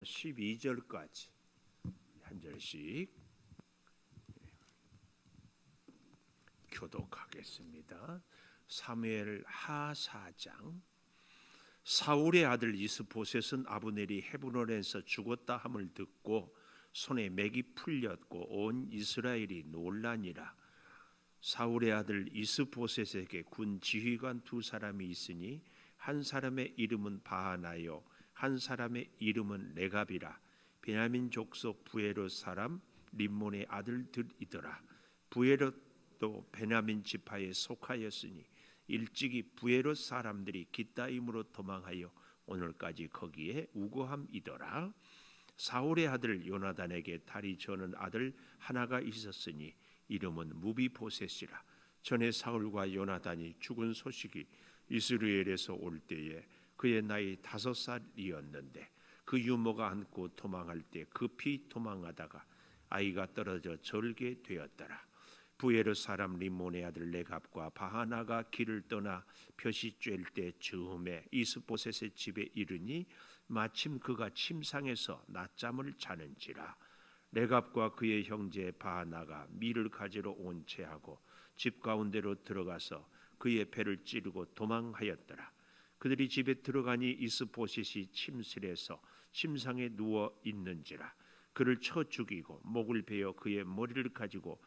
12절까지 한 절씩 교독하겠습니다. 사무엘 하 4장. 사울의 아들 이스보셋은 아브넬이 헤브론에서 죽었다 함을 듣고 손에 맥이 풀렸고 온 이스라엘이 놀라니라. 사울의 아들 이스보셋에게 군 지휘관 두 사람이 있으니 한 사람의 이름은 바하나요 한 사람의 이름은 레갑이라. 베냐민 족속 부에롯 사람 림몬의 아들들이더라. 부에롯도 베냐민 지파에 속하였으니 일찍이 부에롯 사람들이 깃다임으로 도망하여 오늘까지 거기에 우거함이더라. 사울의 아들 요나단에게 다리 저는 아들 하나가 있었으니 이름은 무비보셋이라. 전에 사울과 요나단이 죽은 소식이 이스라엘에서 올 때에 그의 나이 5살이었는데 그 유모가 안고 도망할 때 급히 도망하다가 아이가 떨어져 절게 되었더라. 부에롯 사람 림몬의 아들 레갑과 바하나가 길을 떠나 볕이 쬐을 때 즈음에 이스보셋의 집에 이르니 마침 그가 침상에서 낮잠을 자는지라. 레갑과 그의 형제 바하나가 밀을 가지러 온 채하고 집 가운데로 들어가서 그의 배를 찌르고 도망하였더라. 그들이 집에 들어가니 이스보셋이 침실에서 침상에 누워 있는지라. 그를 쳐 죽이고 목을 베어 그의 머리를 가지고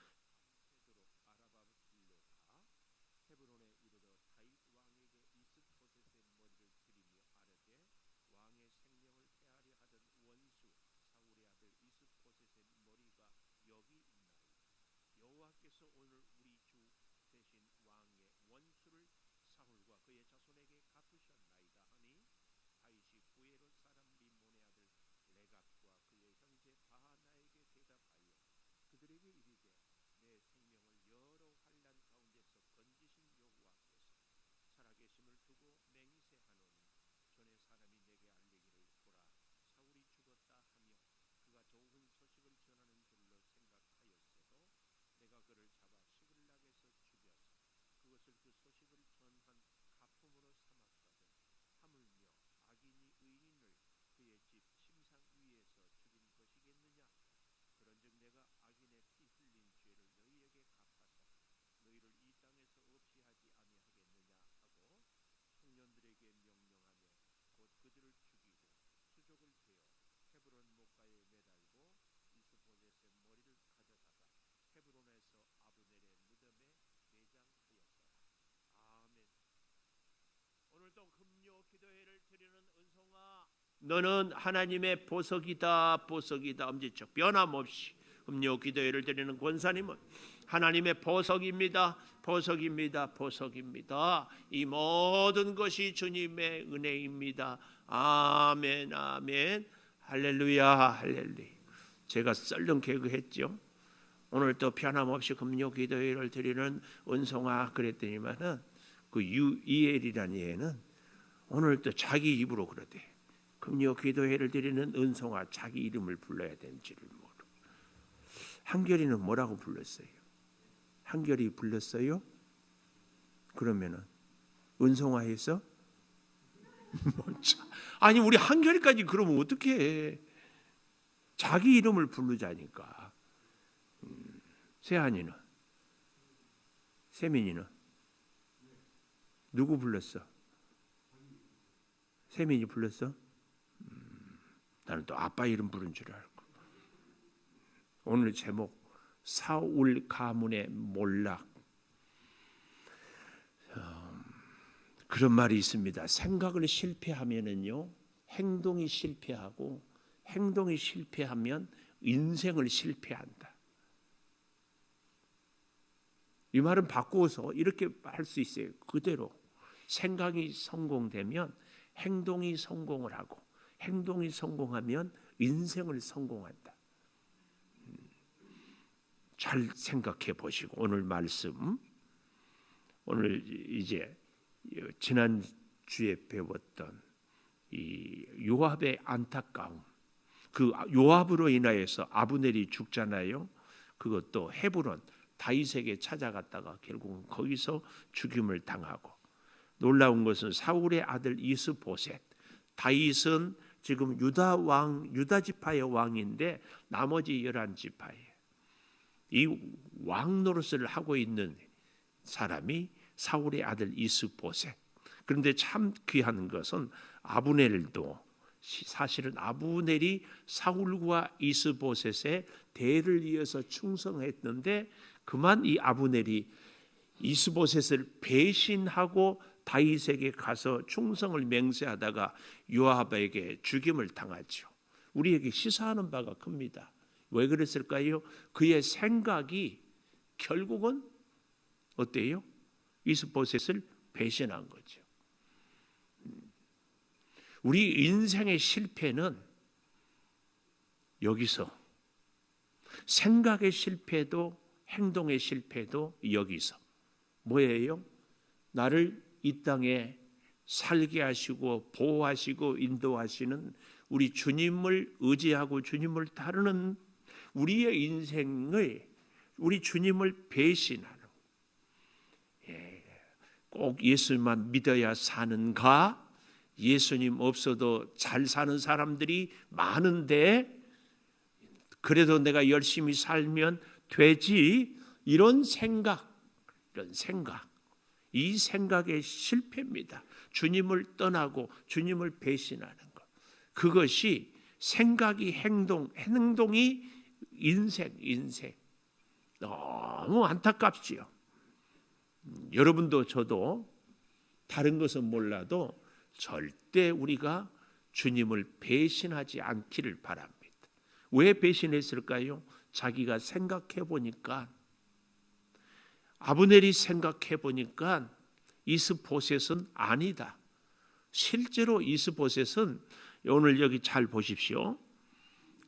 여호와께서 오늘 우리 주 대신 왕의 원수를 사울과 그의 자손에게 갚으셨나이다 하니 다윗이 부에롯 사람 림몬의 아들 레갑과 그의 형제 바하나에게 대답하여 그들에게 이르되 내 생명을 여러 환난 가운데서 건지신 여호와께서 살아계심을 두고 맹세하노니 전에 사람이 내게 알리기를 보라 사울이 죽었다 하며 그가 좋은 소식을 전하는 줄로 생각하였어도 내가 그를 잡아 시글락에서 죽여서 그것을 그 소식을 전한 가품으로 삼았거든 하물며 악인이 의인을 그의 집 침상 위에서 죽인 것이겠느냐. 그런즉 내가 악인의 피 흘린 죄를 너희에게 갚아서 너희를 이 땅에서 없이 하지 아니하겠느냐 하고 청년들에게 명령하며 곧 그들을 죽이고 수족을 베어 헤브론 목가에 매달고 이스보셋의 머리를 가져다가 헤브론에서 아브넬의 무덤에 매장하였더라. 아멘. 오늘도 금요 기도회를 드리는 은송아, 너는 하나님의 보석이다. 보석이다. 엄지척 변함없이 금요 기도회를 드리는 권사님은 하나님의 보석입니다. 보석입니다. 보석입니다. 이 모든 것이 주님의 은혜입니다. 아멘. 아멘. 할렐루야. 할렐루야. 제가 썰렁 개그했죠. 오늘 또 변함없이 금요 기도회를 드리는 은송아 그랬더니만은 그 유이엘이라는 얘는 오늘 또 자기 입으로 그러대. 금요 기도회를 드리는 은송아 자기 이름을 불러야 되는지를 모르고. 한결이는 뭐라고 불렀어요? 한결이 불렀어요? 그러면은 은송아에서 아니 우리 한결이까지 그러면 어떻게 해? 자기 이름을 부르자니까. 세한이는? 세민이는? 누구 불렀어? 세민이 불렀어? 나는 또 아빠 이름 부른 줄 알고. 오늘 제목 사울 가문의 몰락. 그런 말이 있습니다. 생각을 실패하면은요 행동이 실패하고 행동이 실패하면 인생을 실패한다. 이 말은 바꾸어서 이렇게 할 수 있어요. 그대로 생각이 성공되면 행동이 성공을 하고 행동이 성공하면 인생을 성공한다. 잘 생각해 보시고 오늘 말씀, 오늘 이제 지난 주에 배웠던 이 요압의 안타까움, 그 요압으로 인하여서 아브넬이 죽잖아요. 그것도 헤브론 다윗에게 찾아갔다가 결국은 거기서 죽임을 당하고, 놀라운 것은 사울의 아들 이스보셋, 다윗은 지금 유다 지파의 왕인데 나머지 11지파예요. 이 왕 노릇을 하고 있는 사람이 사울의 아들 이스보셋. 그런데 참 귀한 것은 아브넬도 사실은 아브넬이 사울과 이스보셋의 대를 이어서 충성했는데 그만 이 아브넬이 이스보셋을 배신하고 다윗에게 가서 충성을 맹세하다가 요압에게 죽임을 당하죠. 우리에게 시사하는 바가 큽니다. 왜 그랬을까요? 그의 생각이 결국은 어때요? 이스보셋을 배신한 거죠. 우리 인생의 실패는 여기서, 생각의 실패도 행동의 실패도 여기서 뭐예요? 나를 이 땅에 살게 하시고 보호하시고 인도하시는 우리 주님을 의지하고 주님을 따르는 우리의 인생을, 우리 주님을 배신하는, 꼭 예수만 믿어야 사는가? 예수님 없어도 잘 사는 사람들이 많은데 그래도 내가 열심히 살면 되지, 이런 생각, 이 생각의 실패입니다. 주님을 떠나고 주님을 배신하는 것, 그것이 생각이 행동이 인생 너무 안타깝지요. 여러분도 저도 다른 것은 몰라도 절대 우리가 주님을 배신하지 않기를 바랍니다. 왜 배신했을까요? 자기가 생각해 보니까, 아브넬이 생각해 보니까 이스보셋은 아니다. 실제로 이스보셋은 오늘 여기 잘 보십시오.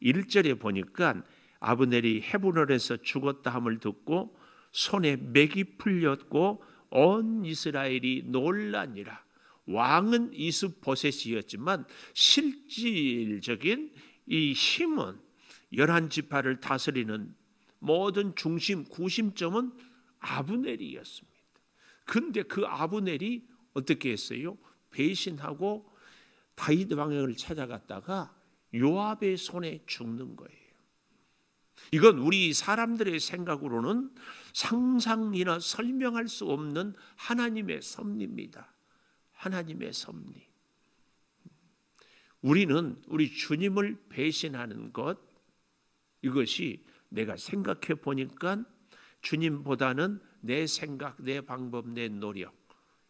1절에 보니까 아브넬이 헤브론에서 죽었다 함을 듣고 손에 맥이 풀렸고 온 이스라엘이 놀라니라. 왕은 이스보셋이었지만 실질적인 이 힘은 11지파를 다스리는 모든 중심, 구심점은 아브넬이었습니다. 그런데 그 아브넬이 어떻게 했어요? 배신하고 다윗 왕을 찾아갔다가 요압의 손에 죽는 거예요. 이건 우리 사람들의 생각으로는 상상이나 설명할 수 없는 하나님의 섭리입니다. 하나님의 섭리. 우리는 우리 주님을 배신하는 것, 이것이 내가 생각해 보니까 주님보다는 내 생각, 내 방법, 내 노력,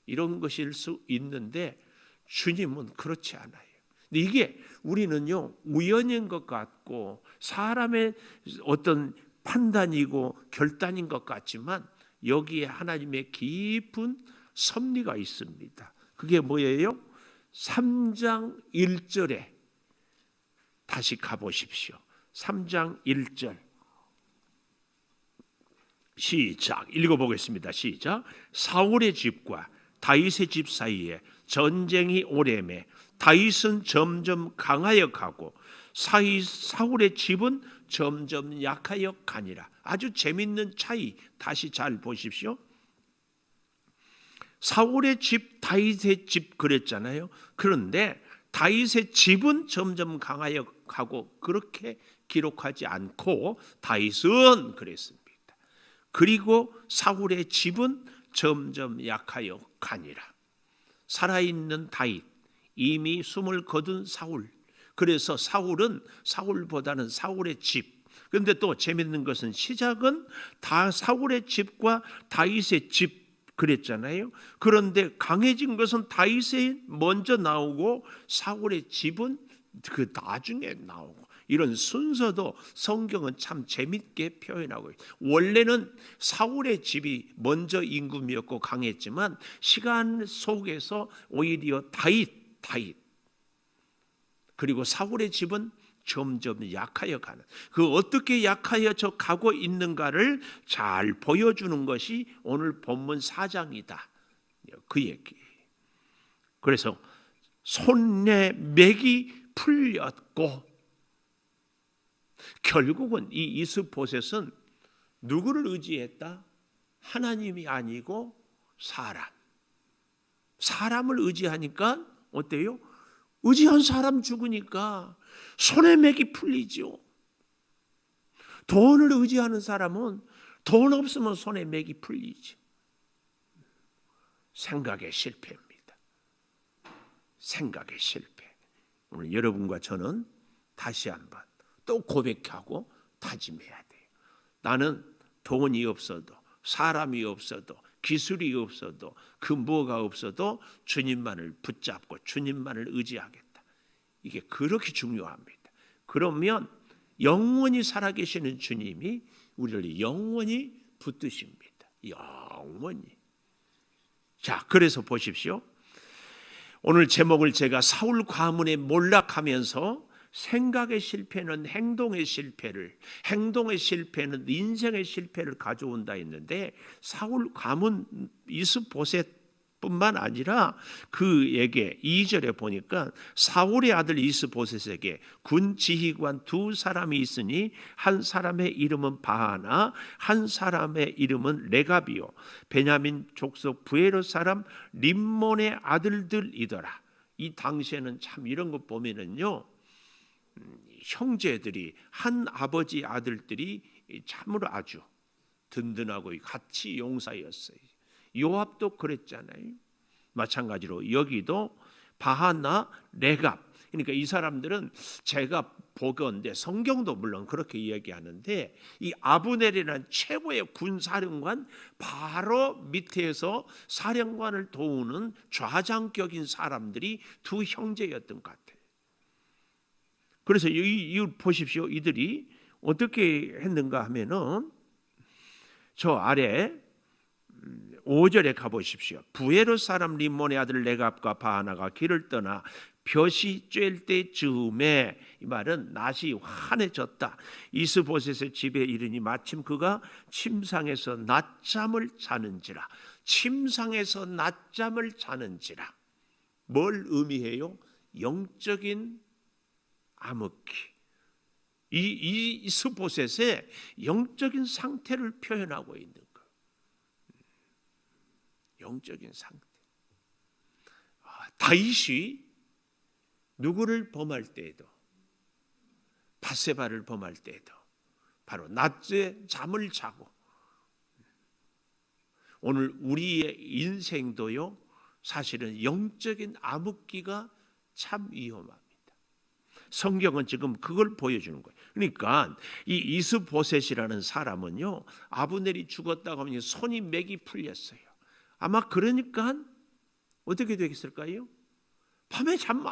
이런 것일 수 있는데 주님은 그렇지 않아요. 근데 이게 우리는요, 우연인 것 같고 사람의 어떤 판단이고 결단인 것 같지만 여기에 하나님의 깊은 섭리가 있습니다. 그게 뭐예요? 3장 1절에 다시 가보십시오. 3장 1절 시작, 읽어보겠습니다. 시작. 사울의 집과 다윗의 집 사이에 전쟁이 오래매 다윗은 점점 강하여 가고 사울의 집은 점점 약하여 가니라. 아주 재밌는 차이, 다시 잘 보십시오. 사울의 집, 다윗의 집 그랬잖아요. 그런데 다윗의 집은 점점 강하여 가고 그렇게 기록하지 않고 다윗은 그랬습니다. 그리고 사울의 집은 점점 약하여 가니라. 살아있는 다윗, 이미 숨을 거둔 사울. 그래서 사울보다는 사울의 집. 그런데 또 재밌는 것은 시작은 다 사울의 집과 다윗의 집 그랬잖아요. 그런데 강해진 것은 다윗이 먼저 나오고 사울의 집은 그 나중에 나오고, 이런 순서도 성경은 참 재밌게 표현하고 있어요. 원래는 사울의 집이 먼저 임금이었고 강했지만 시간 속에서 오히려 다윗 그리고 사울의 집은 점점 약하여 가는, 그 어떻게 약하여 가고 있는가를 잘 보여주는 것이 오늘 본문 4장이다. 그 얘기. 그래서 손에 맥이 풀렸고, 결국은 이 이스보셋은 누구를 의지했다? 하나님이 아니고 사람을 의지하니까 어때요? 의지한 사람 죽으니까 손에 맥이 풀리죠. 돈을 의지하는 사람은 돈 없으면 손에 맥이 풀리죠. 생각의 실패입니다. 생각의 실패. 오늘 여러분과 저는 다시 한번 또 고백하고 다짐해야 돼요. 나는 돈이 없어도, 사람이 없어도, 기술이 없어도, 그 뭐가 없어도 주님만을 붙잡고 주님만을 의지하겠다. 이게 그렇게 중요합니다. 그러면 영원히 살아계시는 주님이 우리를 영원히 붙드십니다. 영원히. 자, 그래서 보십시오. 오늘 제목을 제가 사울 가문에 몰락하면서 생각의 실패는 행동의 실패를, 행동의 실패는 인생의 실패를 가져온다 했는데, 사울 가문 이스보셋뿐만 아니라 그에게 2절에 보니까 사울의 아들 이스보셋에게 군 지휘관 두 사람이 있으니 한 사람의 이름은 바하나 한 사람의 이름은 레갑이요 베냐민 족속 부에롯 사람 림몬의 아들들이더라. 이 당시에는 참 이런 것 보면은요, 형제들이, 한 아버지 아들들이 참으로 아주 든든하고 같이 용사였어요. 요압도 그랬잖아요. 마찬가지로 여기도 바하나 레갑, 그러니까 이 사람들은 제가 보건대 성경도 물론 그렇게 이야기하는데, 이 아브넬이라는 최고의 군사령관 바로 밑에서 사령관을 도우는 좌장격인 사람들이 두 형제였던 것 같아요. 그래서 이 보십시오. 이들이 어떻게 했는가 하면은 저 아래 5절에 가보십시오. 부에롯 사람 림몬의 아들 레갑과 바하나가 길을 떠나 볕이 쬐을 때 즈음에, 이 말은 낮이 환해졌다. 이스보셋의 집에 이르니 마침 그가 침상에서 낮잠을 자는지라. 침상에서 낮잠을 자는지라. 뭘 의미해요? 영적인 암흑기. 이 이스보셋의 영적인 상태를 표현하고 있는 거예요. 영적인 상태. 다윗이 누구를 범할 때에도, 바세바를 범할 때에도 바로 낮에 잠을 자고, 오늘 우리의 인생도요, 사실은 영적인 암흑기가 참 위험합니다. 성경은 지금 그걸 보여주는 거예요. 그러니까 이 이스보셋이라는 사람은요, 아브넬이 죽었다고 하면 손이 맥이 풀렸어요. 아마 그러니까 어떻게 되겠을까요? 밤에 잠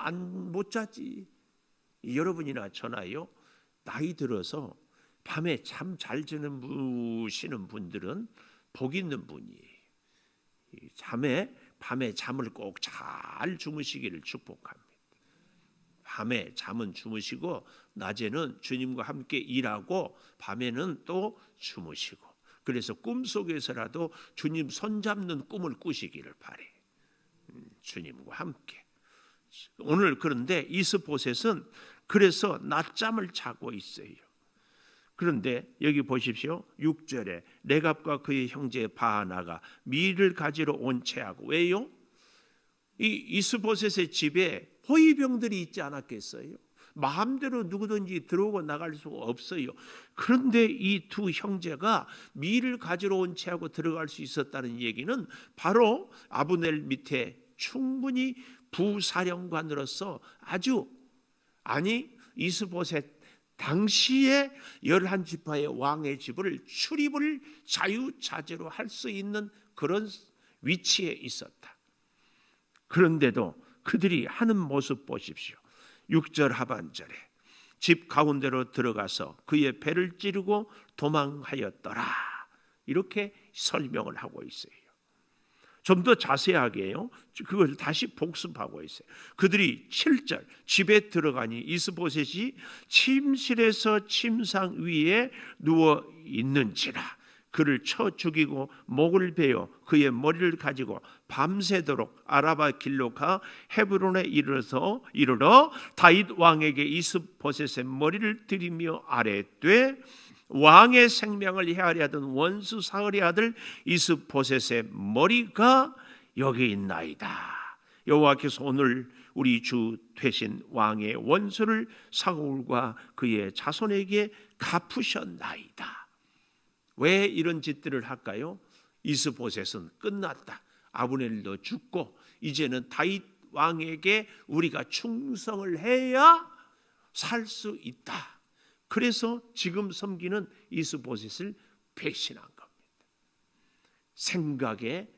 못 자지. 여러분이나 저나요, 나이 들어서 밤에 잠 잘 주무시는 분들은 복 있는 분이에요. 밤에 잠을 꼭 잘 주무시기를 축복합니다. 밤에 잠은 주무시고 낮에는 주님과 함께 일하고 밤에는 또 주무시고, 그래서 꿈속에서라도 주님 손잡는 꿈을 꾸시기를 바래. 주님과 함께. 오늘 그런데 이스보셋은 그래서 낮잠을 자고 있어요. 그런데 여기 보십시오. 6절에 레갑과 그의 형제 바하나가 밀을 가지러 온 채하고, 왜요? 이 이스보셋의 집에 호위병들이 있지 않았겠어요? 마음대로 누구든지 들어오고 나갈 수가 없어요. 그런데 이 두 형제가 밀을 가지러 온 채하고 들어갈 수 있었다는 얘기는 바로 아브넬 밑에 충분히 부사령관으로서 이스보셋 당시에 11지파의 왕의 집을 출입을 자유자재로 할 수 있는 그런 위치에 있었다. 그런데도 그들이 하는 모습 보십시오. 6절 하반절에 집 가운데로 들어가서 그의 배를 찌르고 도망하였더라. 이렇게 설명을 하고 있어요. 좀 더 자세하게요, 그걸 다시 복습하고 있어요. 그들이 7절 집에 들어가니 이스보셋이 침실에서 침상 위에 누워 있는지라. 그를 쳐 죽이고 목을 베어 그의 머리를 가지고 밤새도록 아라바 길로 가 헤브론에 이르러 다윗 왕에게 이스보셋의 머리를 들이며 아뢰되, 왕의 생명을 헤아려 하던 원수 사울의 아들 이스보셋의 머리가 여기 있나이다. 여호와께서 오늘 우리 주 되신 왕의 원수를 사울과 그의 자손에게 갚으셨나이다. 왜 이런 짓들을 할까요? 이스보셋은 끝났다. 아브넬도 죽고 이제는 다윗 왕에게 우리가 충성을 해야 살 수 있다. 그래서 지금 섬기는 이스보셋을 배신한 겁니다. 생각의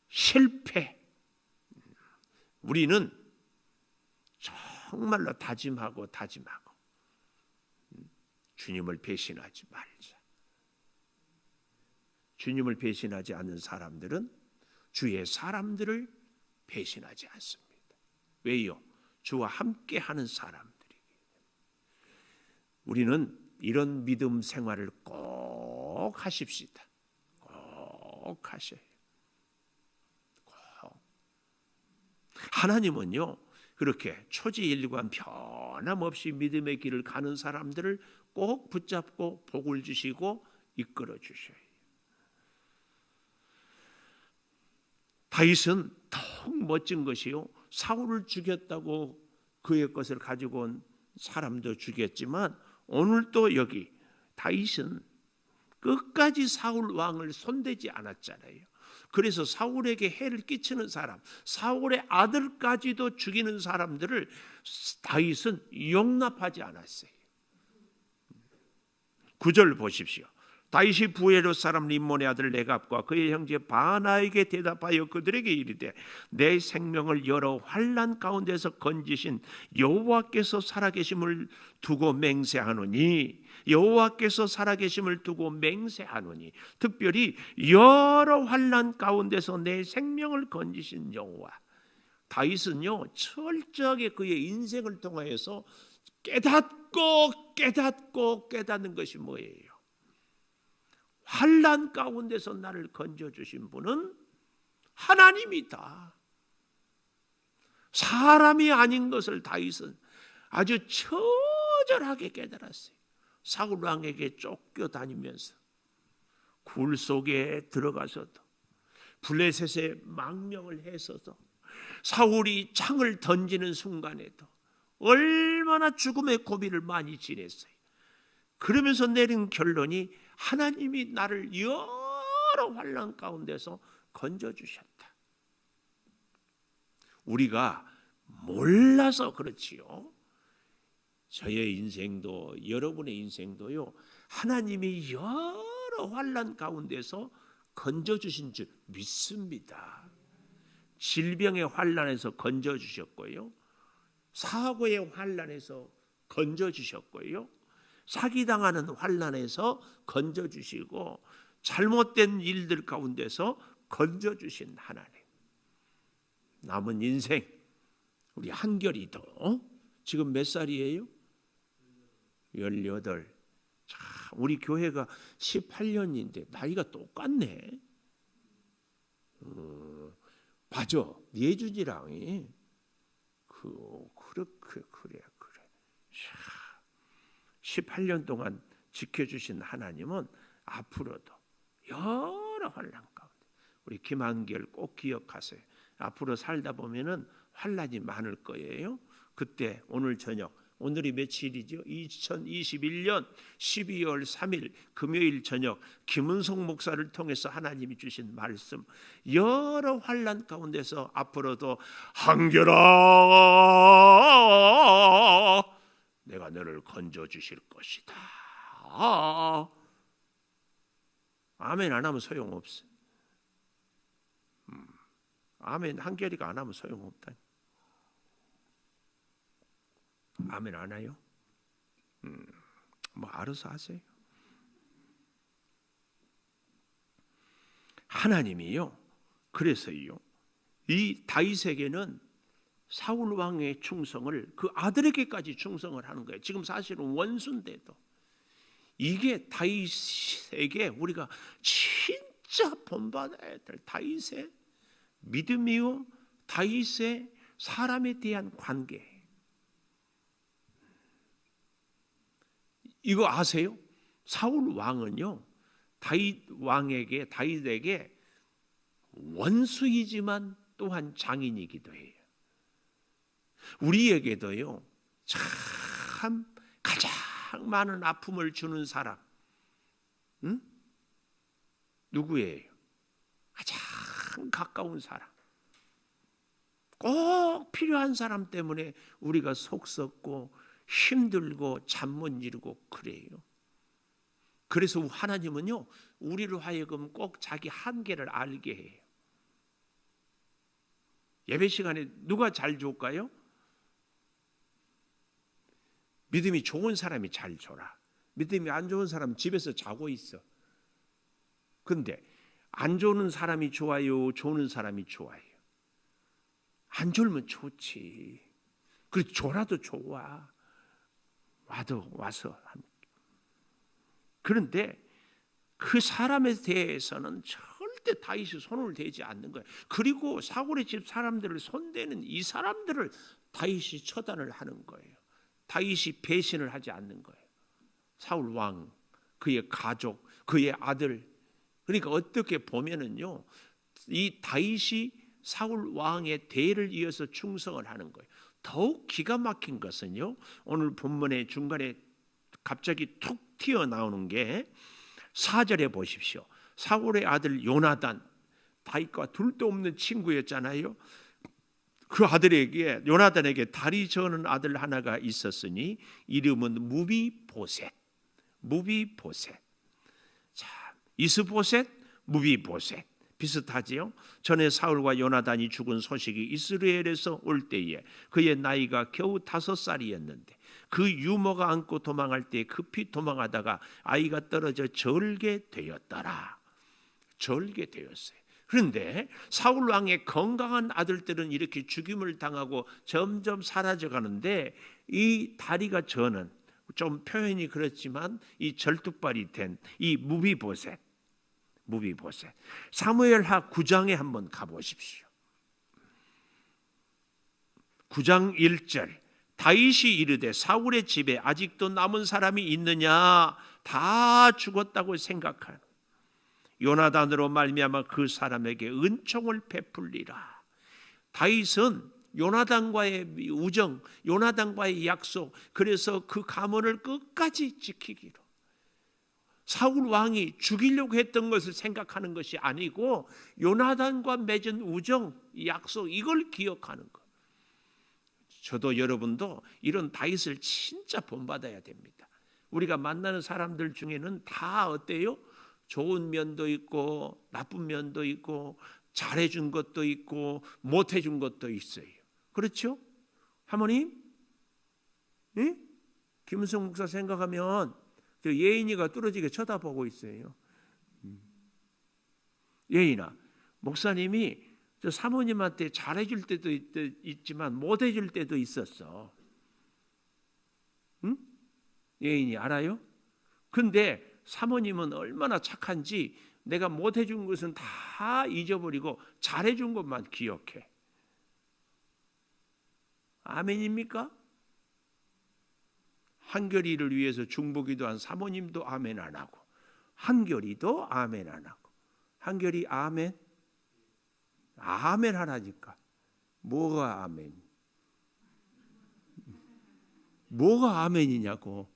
실패. 우리는 정말로 다짐하고 주님을 배신하지 말자. 주님을 배신하지 않는 사람들은 주의 사람들을 배신하지 않습니다. 왜요? 주와 함께하는 사람들이기 때문에. 우리는 이런 믿음 생활을 꼭 하십시다. 꼭 하셔요. 꼭. 하나님은요, 그렇게 초지일관 변함없이 믿음의 길을 가는 사람들을 꼭 붙잡고 복을 주시고 이끌어 주셔요. 다윗은 더욱 멋진 것이요, 사울을 죽였다고 그의 것을 가지고 온 사람도 죽였지만 오늘도 여기 다윗은 끝까지 사울 왕을 손대지 않았잖아요. 그래서 사울에게 해를 끼치는 사람, 사울의 아들까지도 죽이는 사람들을 다윗은 용납하지 않았어요. 9절 보십시오. 다윗이 부에롯 사람 림몬의 아들 레갑과 그의 형제 바나에게 대답하여 그들에게 이르되 내 생명을 여러 환난 가운데서 건지신 여호와께서 살아계심을 두고 맹세하노니, 여호와께서 살아계심을 두고 맹세하노니, 특별히 여러 환난 가운데서 내 생명을 건지신 여호와. 다윗은요, 철저하게 그의 인생을 통하여서 깨닫는 것이 뭐예요? 환난 가운데서 나를 건져주신 분은 하나님이다. 사람이 아닌 것을 다윗은 아주 처절하게 깨달았어요. 사울 왕에게 쫓겨다니면서 굴 속에 들어가서도, 블레셋에 망명을 해서도, 사울이 창을 던지는 순간에도 얼마나 죽음의 고비를 많이 지냈어요. 그러면서 내린 결론이 하나님이 나를 여러 환난 가운데서 건져주셨다. 우리가 몰라서 그렇지요, 저의 인생도 여러분의 인생도요, 하나님이 여러 환난 가운데서 건져주신 줄 믿습니다. 질병의 환난에서 건져주셨고요, 사고의 환난에서 건져주셨고요, 사기당하는 환난에서 건져주시고, 잘못된 일들 가운데서 건져주신 하나님. 남은 인생 우리 한결이도 지금 몇 살이에요? 18. 자, 우리 교회가 18년인데 나이가 똑같네. 맞아, 예준이랑이 그래. 18년 동안 지켜주신 하나님은 앞으로도 여러 환난 가운데, 우리 김한결 꼭 기억하세요. 앞으로 살다 보면은 환난이 많을 거예요. 그때 오늘 저녁, 오늘이 며칠이죠? 2021년 12월 3일 금요일 저녁 김은성 목사를 통해서 하나님이 주신 말씀, 여러 환난 가운데서 앞으로도 한결아 내가 너를 건져주실 것이다. 아멘 안 하면 소용없어. 아멘 한결이가 안 하면 소용없다. 아멘 안 해요? 뭐 알아서 하세요. 하나님이요, 그래서요, 이 다윗에게는 사울 왕의 충성을 그 아들에게까지 충성을 하는 거예요. 지금 사실은 원수인데도. 이게 다윗에게 우리가 진짜 본받아야 될 다윗의 믿음이요, 다윗의 사람에 대한 관계. 이거 아세요? 사울 왕은요, 다윗에게 원수이지만 또한 장인이기도 해요. 우리에게도요, 참 가장 많은 아픔을 주는 사람, 응? 누구예요? 가장 가까운 사람, 꼭 필요한 사람 때문에 우리가 속 썩고 힘들고 잠 못 이루고 그래요. 그래서 하나님은요, 우리로 하여금 꼭 자기 한계를 알게 해요. 예배 시간에 누가 잘 줄까요? 믿음이 좋은 사람이 잘 줘라. 믿음이 안 좋은 사람은 집에서 자고 있어. 근데 안 좋은 사람이 좋아요? 좋은 사람이 좋아요? 안 졸면 좋지. 그리고 졸아도 좋아. 와서. 그런데 그 사람에 대해서는 절대 다윗이 손을 대지 않는 거예요. 그리고 사울의 집 사람들을 손대는 이 사람들을 다윗이 처단을 하는 거예요. 다윗이 배신을 하지 않는 거예요. 사울 왕, 그의 가족, 그의 아들. 그러니까 어떻게 보면은요, 이 다윗이 사울 왕의 대를 이어서 충성을 하는 거예요. 더욱 기가 막힌 것은요, 오늘 본문의 중간에 갑자기 툭 튀어나오는 게 4절에 보십시오. 사울의 아들 요나단, 다윗과 둘도 없는 친구였잖아요. 그 아들에게, 요나단에게 다리 저는 아들 하나가 있었으니 이름은 무비보셋. 자, 이스보셋, 무비보셋 비슷하지요? 전에 사울과 요나단이 죽은 소식이 이스라엘에서 올 때에 그의 나이가 겨우 5살이었는데 그 유모가 안고 도망할 때 급히 도망하다가 아이가 떨어져 절게 되었더라. 절게 되었어요. 그런데 사울 왕의 건강한 아들들은 이렇게 죽임을 당하고 점점 사라져 가는데 이 다리가 저는, 좀 표현이 그렇지만 이 절뚝발이 된 이 무비보셋. 사무엘하 9장에 한번 가보십시오. 9장 1절. 다윗이 이르되 사울의 집에 아직도 남은 사람이 있느냐? 다 죽었다고 생각하는 요나단으로 말미암아 그 사람에게 은총을 베풀리라. 다윗은 요나단과의 우정, 요나단과의 약속, 그래서 그 가문을 끝까지 지키기로, 사울 왕이 죽이려고 했던 것을 생각하는 것이 아니고 요나단과 맺은 우정, 약속, 이걸 기억하는 것. 저도 여러분도 이런 다윗을 진짜 본받아야 됩니다. 우리가 만나는 사람들 중에는 다 어때요? 좋은 면도 있고 나쁜 면도 있고 잘해준 것도 있고 못해준 것도 있어요. 그렇죠? 하모님? 예? 김은성 목사 생각하면 저 예인이가 뚫어지게 쳐다보고 있어요. 예인아, 목사님이 저 사모님한테 잘해줄 때도 있지만 못해줄 때도 있었어. 응? 예인이 알아요? 근데 사모님은 얼마나 착한지 내가 못해준 것은 다 잊어버리고 잘해준 것만 기억해. 아멘입니까? 한결이를 위해서 중보기도한 사모님도 아멘 안 하고, 한결이도 아멘 안 하고. 한결이 아멘? 아멘 하라니까. 뭐가 아멘? 뭐가 아멘이냐고.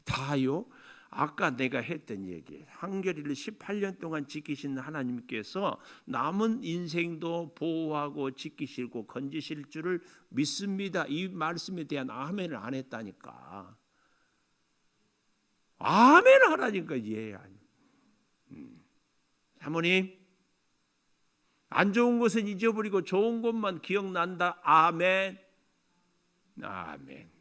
다요? 아까 내가 했던 얘기, 한결이를 18년 동안 지키신 하나님께서 남은 인생도 보호하고 지키시고 건지실 줄을 믿습니다. 이 말씀에 대한 아멘을 안 했다니까. 아멘 하라니까. 예. 사모님, 안 좋은 것은 잊어버리고 좋은 것만 기억난다. 아멘. 아멘.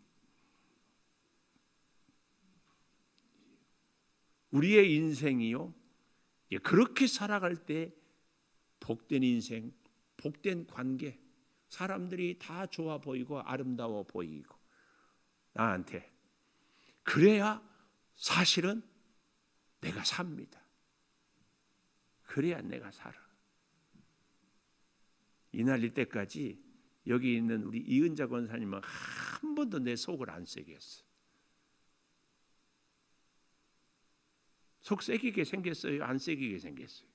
우리의 인생이요, 그렇게 살아갈 때 복된 인생, 복된 관계, 사람들이 다 좋아 보이고 아름다워 보이고 나한테, 그래야 사실은 내가 삽니다. 그래야 내가 살아. 이날일 때까지 여기 있는 우리 이은자 권사님은 한 번도 내 속을 안 세게 했어. 속 새기게 생겼어요? 안 새기게 생겼어요?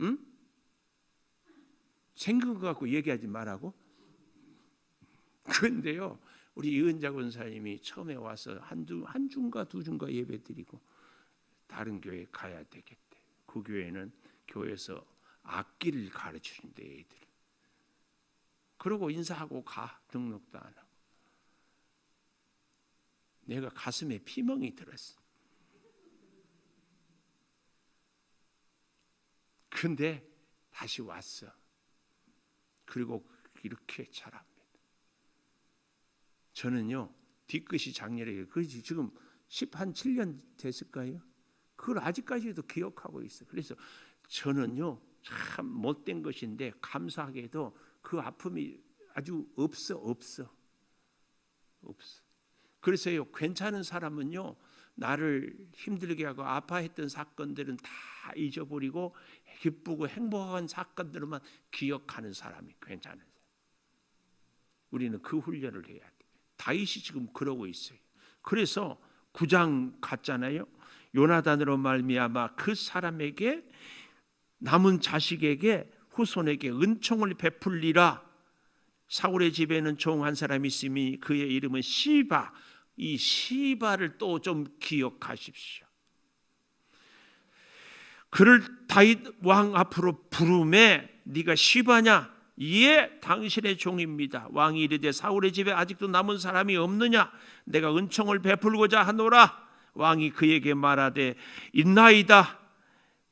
응? 생긴 것 갖고 얘기하지 말라고. 그런데요, 우리 이은자 권사님이 처음에 와서 한 중과 두 중과 예배 드리고 다른 교회 가야 되겠대. 그 교회는 교회에서 악기를 가르치는데 애들. 그러고 인사하고 가. 등록도 안 하고. 내가 가슴에 피멍이 들었어. 근데 다시 왔어. 그리고 이렇게 자랍니다. 저는요, 뒤끝이 장렬해요. 그것이 지금 7년 됐을까요? 그걸 아직까지도 기억하고 있어요. 그래서 저는요, 참 못된 것인데 감사하게도 그 아픔이 아주 없어. 그래서요, 괜찮은 사람은요, 나를 힘들게 하고 아파했던 사건들은 다 잊어버리고 기쁘고 행복한 사건들만 기억하는 사람이 괜찮은 사람. 우리는 그 훈련을 해야 돼. 다윗이 지금 그러고 있어요. 그래서 9장 갔잖아요. 요나단으로 말미암아 그 사람에게 남은 자식에게 후손에게 은총을 베풀리라. 사울의 집에는 종 한 사람이 있으니 그의 이름은 시바. 이 시바를 또 좀 기억하십시오. 그를 다윗 왕 앞으로 부르매 네가 시바냐? 예, 당신의 종입니다. 왕이 이르되 사울의 집에 아직도 남은 사람이 없느냐? 내가 은총을 베풀고자 하노라. 왕이 그에게 말하되 있나이다.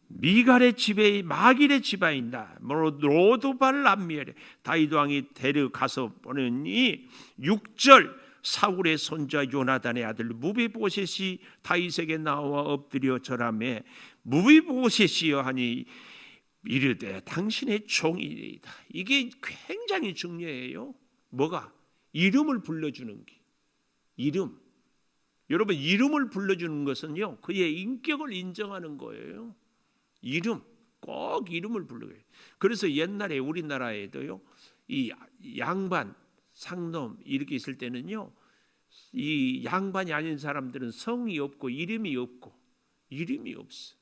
미갈의 집에 마길의 집에 있다. 로드발 남미엘에. 다윗 왕이 데려가서 보니 6절 사울의 손자 요나단의 아들 무비보셋이 다윗에게 나와 엎드려 절하매 무비보셋이여 하니 이르되 당신의 종이다. 이게 굉장히 중요해요. 뭐가? 이름을 불러주는 게. 이름. 여러분, 이름을 불러주는 것은요, 그의 인격을 인정하는 거예요. 이름. 꼭 이름을 불러요. 그래서 옛날에 우리나라에도요, 이 양반, 상놈 이렇게 있을 때는요, 이 양반이 아닌 사람들은 성이 없고 이름이 없어.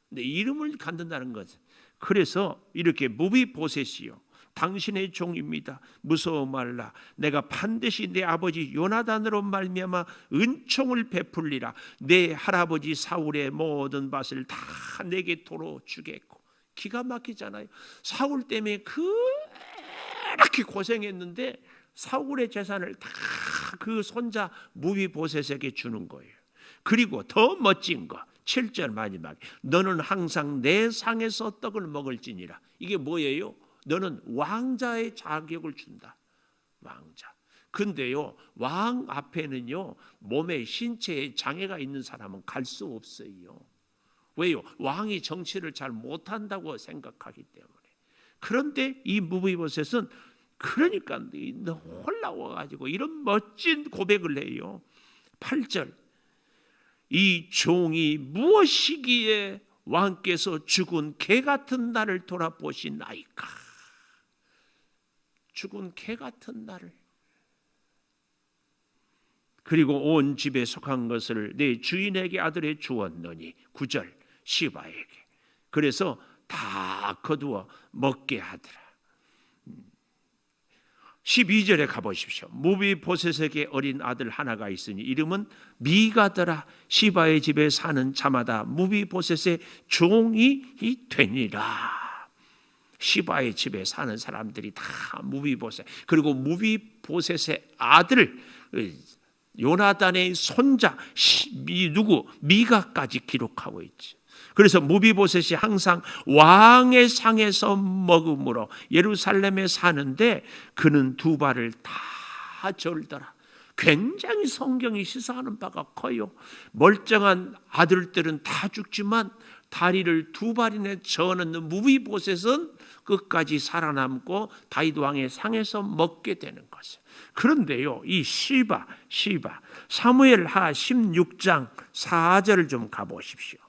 근데 이름을 갖는다는 거죠. 그래서 이렇게 무비보셋이요, 당신의 종입니다. 무서워 말라. 내가 반드시 내 아버지 요나단으로 말미암아 은총을 베풀리라. 내 할아버지 사울의 모든 밭을 다 내게 도로 주겠고. 기가 막히잖아요. 사울 때문에 그렇게 고생했는데 사울의 재산을 다 그 손자 무비보셋에게 주는 거예요. 그리고 더 멋진 거 7절 마지막에 너는 항상 내 상에서 떡을 먹을지니라. 이게 뭐예요? 너는 왕자의 자격을 준다. 왕자. 근데요, 왕 앞에는요, 몸에 신체에 장애가 있는 사람은 갈 수 없어요. 왜요? 왕이 정치를 잘 못한다고 생각하기 때문에. 그런데 이 무비보셋은 그러니까 올라와가지고 이런 멋진 고백을 해요. 8절 이 종이 무엇이기에 왕께서 죽은 개 같은 나를 돌아보시나이까. 죽은 개 같은 나를. 그리고 온 집에 속한 것을 내 주인에게 아들에 주었노니. 9절 시바에게. 그래서 다 거두어 먹게 하더라. 12절에 가보십시오. 무비보셋에게 어린 아들 하나가 있으니 이름은 미가더라. 시바의 집에 사는 자마다 무비보셋의 종이 되니라. 시바의 집에 사는 사람들이 다 무비보셋. 그리고 무비보셋의 아들 요나단의 손자 미가까지 기록하고 있지. 그래서 무비보셋이 항상 왕의 상에서 먹음으로 예루살렘에 사는데 그는 두 발을 다 절더라. 굉장히 성경이 시사하는 바가 커요. 멀쩡한 아들들은 다 죽지만 다리를 두 발이나 저는 무비보셋은 끝까지 살아남고 다윗 왕의 상에서 먹게 되는 것이에요. 그런데요, 이 시바 사무엘하 16장 4절을 좀 가보십시오.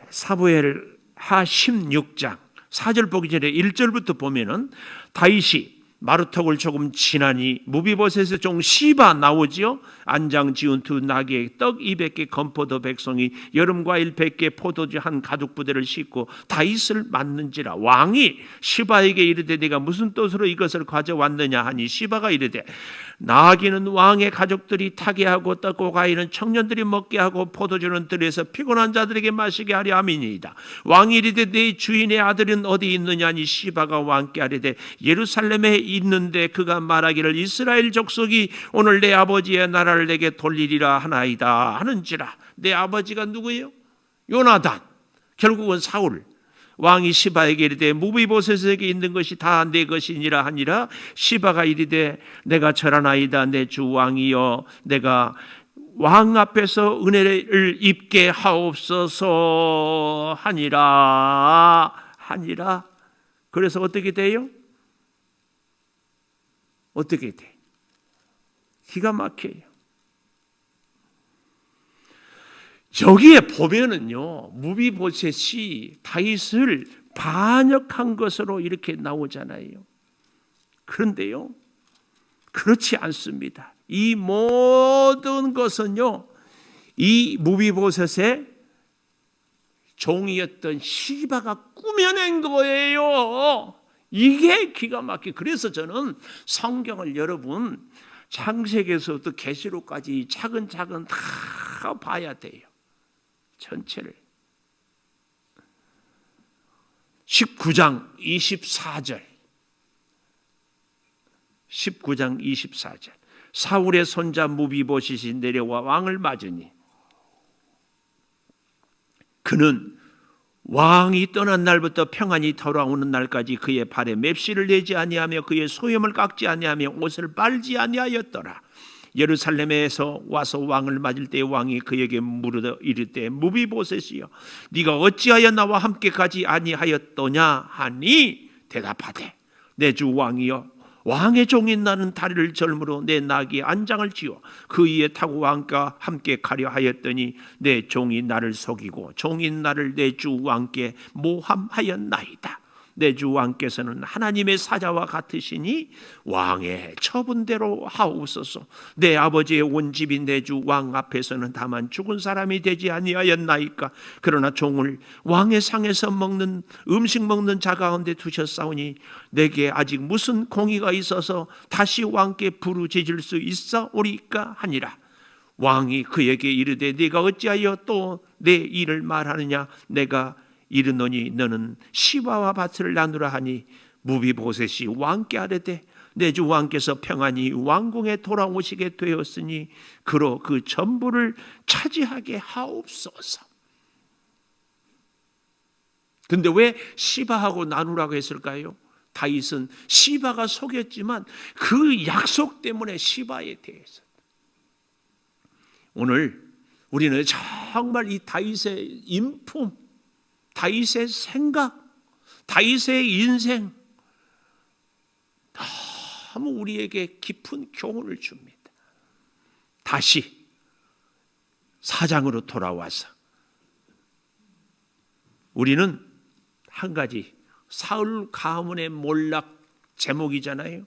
사무엘하 16장 4절 보기 전에 1절부터 보면은 다윗이 마루턱을 조금 지나니 무비보셋의 종 시바 나오지요. 안장 지운 두 나귀 떡 200개 건포도 백송이 여름 과일 100개 포도주 한 가죽 부대를 싣고 다윗을 맞는지라. 왕이 시바에게 이르되 네가 무슨 뜻으로 이것을 가져왔느냐 하니 시바가 이르되 나귀는 왕의 가족들이 타게 하고 떡과 과일은 청년들이 먹게 하고 포도주는 들에서 피곤한 자들에게 마시게 하려 함이니이다. 왕이 이르되 네 주인의 아들은 어디 있느냐 하니 시바가 왕께 아뢰되 예루살렘에 있는데 그가 말하기를 이스라엘 족속이 오늘 내 아버지의 나라를 내게 돌리리라 하나이다 하는지라. 내 아버지가 누구예요? 요나단, 결국은 사울. 왕이 시바에게 이르되 무비보셋에게 있는 것이 다 내 것이니라 하니라. 시바가 이르되 내가 절하나이다. 내 주 왕이여 내가 왕 앞에서 은혜를 입게 하옵소서 하니라. 그래서 어떻게 돼요? 어떻게 돼? 기가 막혀요. 여기에 보면은요, 무비보셋이 다윗을 반역한 것으로 이렇게 나오잖아요. 그런데요, 그렇지 않습니다. 이 모든 것은요, 이 무비보셋의 종이었던 시바가 꾸며낸 거예요. 이게 기가 막히게. 그래서 저는 성경을 여러분 창세기에서부터 계시록까지 차근차근 다 봐야 돼요. 전체를. 19장 24절. 사울의 손자 무비보셋이 내려와 왕을 맞으니 그는 왕이 떠난 날부터 평안히 돌아오는 날까지 그의 발에 맵시를 내지 아니하며 그의 소염을 깎지 아니하며 옷을 빨지 아니하였더라. 예루살렘에서 와서 왕을 맞을 때 왕이 그에게 물어 이르되 무비보셋이여 네가 어찌하여 나와 함께 가지 아니하였더냐 하니 대답하되 내 주 왕이여 왕의 종인 나는 다리를 절므로 내 나귀의 안장을 지어 그 위에 타고 왕과 함께 가려 하였더니 내 종이 나를 속이고 종인 나를 내 주 왕께 모함하였나이다. 내 주 왕께서는 하나님의 사자와 같으시니 왕의 처분대로 하옵소서. 내 아버지의 온 집이 내 주 왕 앞에서는 다만 죽은 사람이 되지 아니하였나이까. 그러나 종을 왕의 상에서 먹는 음식 먹는 자 가운데 두셨사오니 내게 아직 무슨 공의가 있어서 다시 왕께 부르짖을 수 있사오리까 하니라. 왕이 그에게 이르되 네가 어찌하여 또 내 일을 말하느냐. 내가 이르노니 너는 시바와 밭을 나누라 하니 무비보셋이 왕께 아뢰되 내 주 왕께서 평안히 왕궁에 돌아오시게 되었으니 그로 그 전부를 차지하게 하옵소서. 근데 왜 시바하고 나누라고 했을까요? 다윗은 시바가 속였지만 그 약속 때문에 시바에 대해서 오늘 우리는 정말 이 다윗의 인품, 다윗의 생각, 다윗의 인생 너무 우리에게 깊은 교훈을 줍니다. 다시 사장으로 돌아와서 우리는 한 가지 사울 가문의 몰락 제목이잖아요.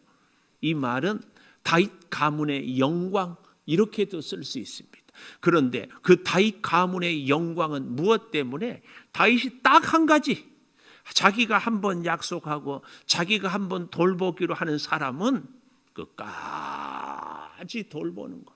이 말은 다윗 가문의 영광 이렇게도 쓸 수 있습니다. 그런데 그 다윗 가문의 영광은 무엇 때문에? 다윗이 딱 한 가지, 자기가 한번 약속하고 자기가 한번 돌보기로 하는 사람은 끝까지 돌보는 겁니다.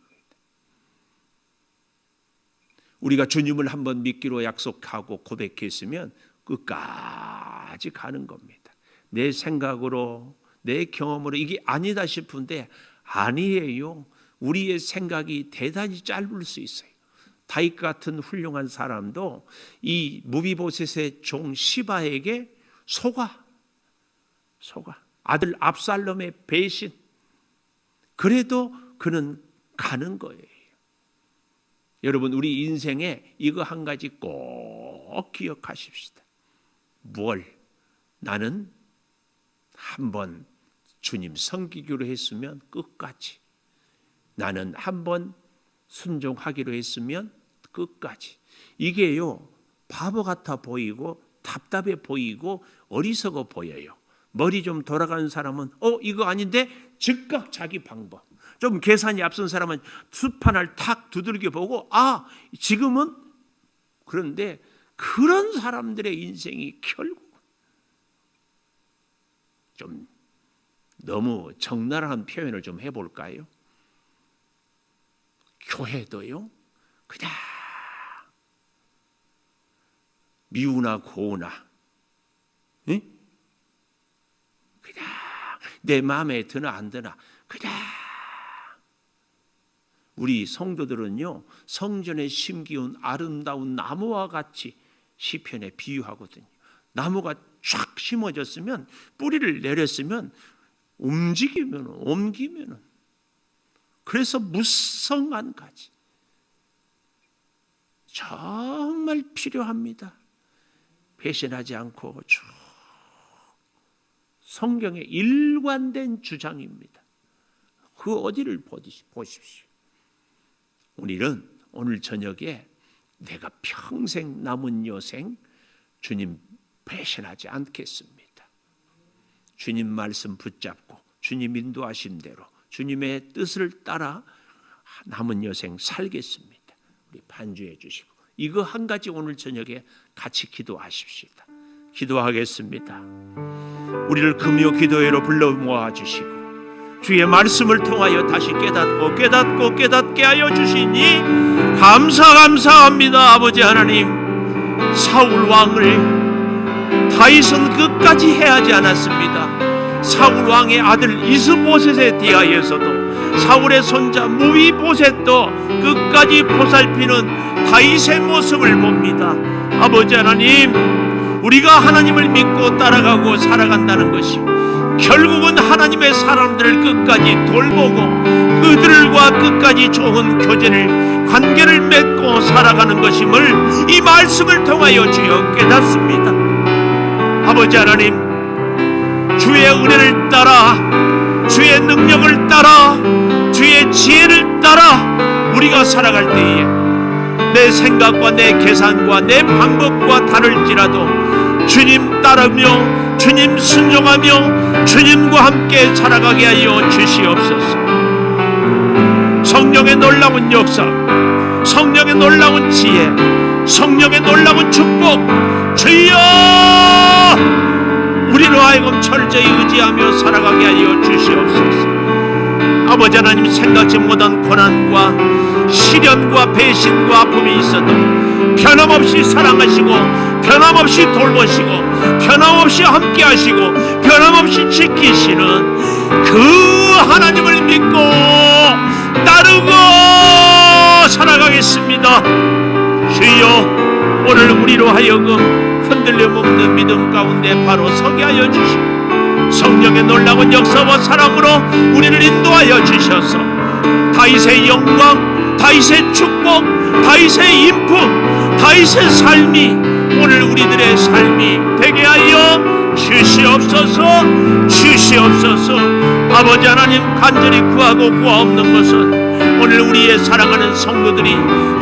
우리가 주님을 한번 믿기로 약속하고 고백했으면 끝까지 가는 겁니다. 내 생각으로 내 경험으로 이게 아니다 싶은데 아니에요. 우리의 생각이 대단히 짧을 수 있어요. 다윗 같은 훌륭한 사람도 이 무비보셋의 종 시바에게 속아 아들 압살롬의 배신. 그래도 그는 가는 거예요. 여러분 우리 인생에 이거 한 가지 꼭 기억하십시다. 뭘? 나는 한번 주님 섬기기로 했으면 끝까지. 나는 한번 순종하기로 했으면 끝까지. 이게요 바보 같아 보이고 답답해 보이고 어리석어 보여요. 머리 좀 돌아가는 사람은 이거 아닌데 즉각 자기 방법. 좀 계산이 앞선 사람은 수판을 탁 두들겨 보고 지금은. 그런데 그런 사람들의 인생이 결국 좀 너무 적나라한 표현을 좀 해볼까요? 교회도요 그냥 미우나 고우나 그냥 내 마음에 드나 안 드나 그냥. 우리 성도들은요 성전에 심기운 아름다운 나무와 같이 시편에 비유하거든요. 나무가 쫙 심어졌으면 뿌리를 내렸으면 옮기면 그래서 무성한 가지 정말 필요합니다. 배신하지 않고 쭉 성경의 일관된 주장입니다. 그 어디를 보십시오. 우리는 오늘 저녁에 내가 평생 남은 여생 주님 배신하지 않겠습니다. 주님 말씀 붙잡고 주님 인도하신 대로 주님의 뜻을 따라 남은 여생 살겠습니다. 우리 반주해 주시고 이거 한 가지 오늘 저녁에 같이 기도하십시다. 기도하겠습니다. 우리를 금요 기도회로 불러 모아 주시고 주의 말씀을 통하여 다시 깨닫게 하여 주시니 감사합니다. 아버지 하나님, 사울 왕을 다윗은 끝까지 해하지 않았습니다. 사울 왕의 아들 이스보셋에 대하여서도 사울의 손자 무비보셋도 끝까지 보살피는 다윗의 모습을 봅니다. 아버지 하나님, 우리가 하나님을 믿고 따라가고 살아간다는 것이 결국은 하나님의 사람들을 끝까지 돌보고 그들과 끝까지 좋은 관계를 맺고 살아가는 것임을 이 말씀을 통하여 주여 깨닫습니다. 아버지 하나님, 주의 은혜를 따라 주의 능력을 따라 주의 지혜를 따라 우리가 살아갈 때에 내 생각과 내 계산과 내 방법과 다를지라도 주님 따르며 주님 순종하며 주님과 함께 살아가게 하여 주시옵소서. 성령의 놀라운 역사, 성령의 놀라운 지혜, 성령의 놀라운 축복 주여 우리로 하여금 철저히 의지하며 살아가게 하여 주시옵소서. 아버지 하나님, 생각지 못한 고난과 시련과 배신과 아픔이 있어도 변함없이 사랑하시고 변함없이 돌보시고 변함없이 함께 하시고 변함없이 지키시는 그 하나님을 믿고 따르고 살아가겠습니다. 주여, 오늘 우리로 하여금 흔들려 먹는 믿음 가운데 바로 서게 하여 주시고 성령의 놀라운 역사와 사랑으로 우리를 인도하여 주셔서 다윗의 영광, 다윗의 축복, 다윗의 인품, 다윗의 삶이 오늘 우리들의 삶이 되게 하여 주시옵소서. 아버지 하나님, 간절히 구하고 구하옵는 것은 오늘 우리의 사랑하는 성도들이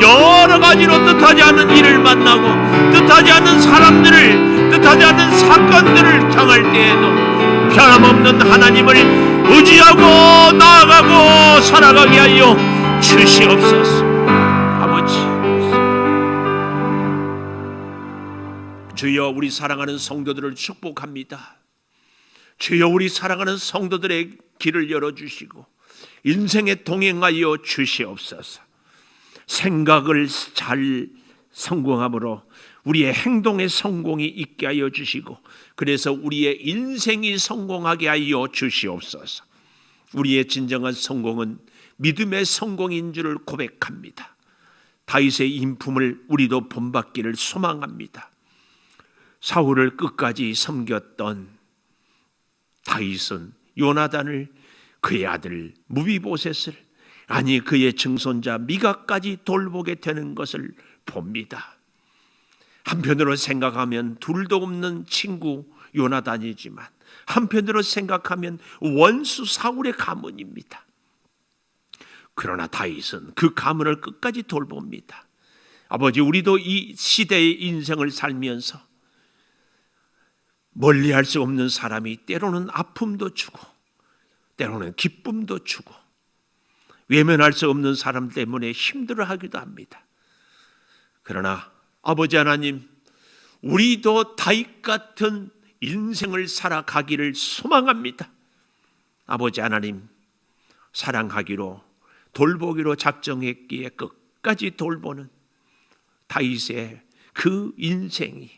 여러 가지로 뜻하지 않은 일을 만나고 뜻하지 않은 사람들을, 뜻하지 않은 사건들을 당할 때에도 변함없는 하나님을 의지하고 나아가고 살아가게 하여 주시옵소서. 아버지, 주여, 우리 사랑하는 성도들을 축복합니다. 주여, 우리 사랑하는 성도들의 길을 열어주시고 인생에 동행하여 주시옵소서. 생각을 잘 성공함으로 우리의 행동의 성공이 있게 하여 주시고 그래서 우리의 인생이 성공하게 하여 주시옵소서. 우리의 진정한 성공은 믿음의 성공인 줄을 고백합니다. 다윗의 인품을 우리도 본받기를 소망합니다. 사울을 끝까지 섬겼던 다윗은 요나단을, 그의 아들 무비보셋을, 아니 그의 증손자 미가까지 돌보게 되는 것을 봅니다. 한편으로 생각하면 둘도 없는 친구 요나단이지만 한편으로 생각하면 원수 사울의 가문입니다. 그러나 다윗은 그 가문을 끝까지 돌봅니다. 아버지, 우리도 이 시대의 인생을 살면서 멀리할 수 없는 사람이 때로는 아픔도 주고 때로는 기쁨도 주고 외면할 수 없는 사람 때문에 힘들어하기도 합니다. 그러나 아버지 하나님, 우리도 다윗 같은 인생을 살아가기를 소망합니다. 아버지 하나님, 사랑하기로 돌보기로 작정했기에 끝까지 돌보는 다윗의 그 인생이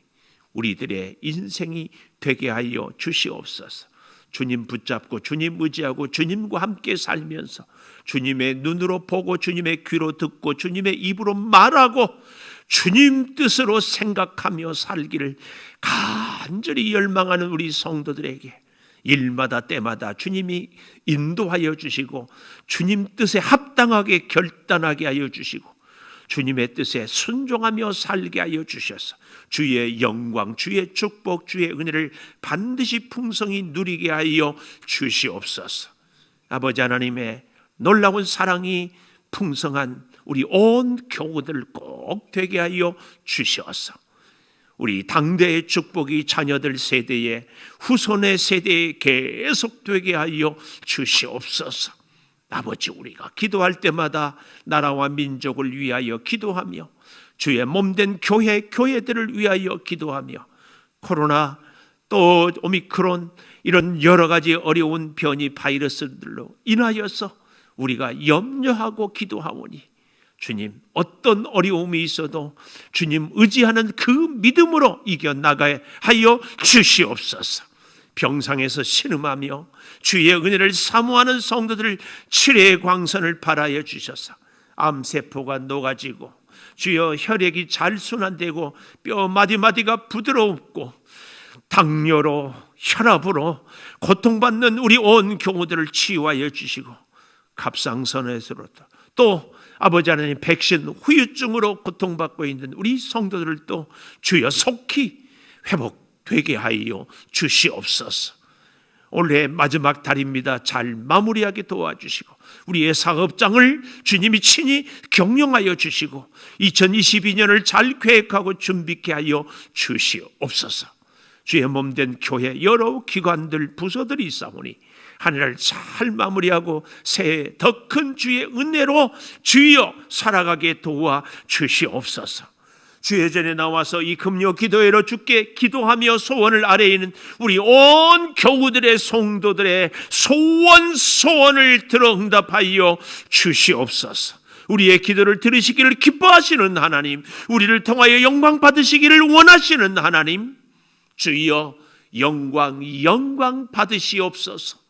우리들의 인생이 되게 하여 주시옵소서. 주님 붙잡고 주님 의지하고 주님과 함께 살면서 주님의 눈으로 보고 주님의 귀로 듣고 주님의 입으로 말하고 주님 뜻으로 생각하며 살기를 간절히 열망하는 우리 성도들에게 일마다 때마다 주님이 인도하여 주시고 주님 뜻에 합당하게 결단하게 하여 주시고 주님의 뜻에 순종하며 살게 하여 주셔서 주의 영광, 주의 축복, 주의 은혜를 반드시 풍성히 누리게 하여 주시옵소서. 아버지 하나님의 놀라운 사랑이 풍성한 우리 온 교우들 꼭 되게 하여 주셔서 우리 당대의 축복이 자녀들 세대에 후손의 세대에 계속 되게 하여 주시옵소서. 아버지, 우리가 기도할 때마다 나라와 민족을 위하여 기도하며 주의 몸된 교회들을 위하여 기도하며 코로나 또 오미크론 이런 여러 가지 어려운 변이 바이러스들로 인하여서 우리가 염려하고 기도하오니 주님, 어떤 어려움이 있어도 주님 의지하는 그 믿음으로 이겨나가야 하여 주시옵소서. 병상에서 신음하며 주의 은혜를 사모하는 성도들 칠혜의 광선을 발하여 주셔서 암세포가 녹아지고 주여 혈액이 잘 순환되고 뼈 마디마디가 부드럽고 당뇨로 혈압으로 고통받는 우리 온 교우들을 치유하여 주시고 갑상선에서부터 또 아버지 하나님 백신 후유증으로 고통받고 있는 우리 성도들을 또 주여 속히 회복되게 하여 주시옵소서. 올해 마지막 달입니다. 잘 마무리하게 도와주시고 우리의 사업장을 주님이 친히 경영하여 주시고 2022년을 잘 계획하고 준비케 하여 주시옵소서. 주의 몸된 교회 여러 기관들 부서들이 있사오니 한 해를 잘 마무리하고 새해 더 큰 주의 은혜로 주여 살아가게 도와 주시옵소서. 주의 전에 나와서 이 금요 기도회로 주께 기도하며 소원을 아래에 있는 우리 온 교우들의 성도들의 소원을 들어 응답하여 주시옵소서. 우리의 기도를 들으시기를 기뻐하시는 하나님, 우리를 통하여 영광 받으시기를 원하시는 하나님, 주여 영광 받으시옵소서.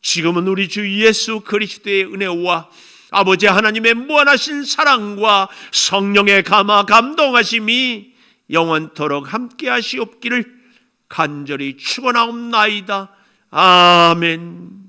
지금은 우리 주 예수 그리스도의 은혜와 아버지 하나님의 무한하신 사랑과 성령의 감동하심이 영원토록 함께 하시옵기를 간절히 축원하옵나이다. 아멘.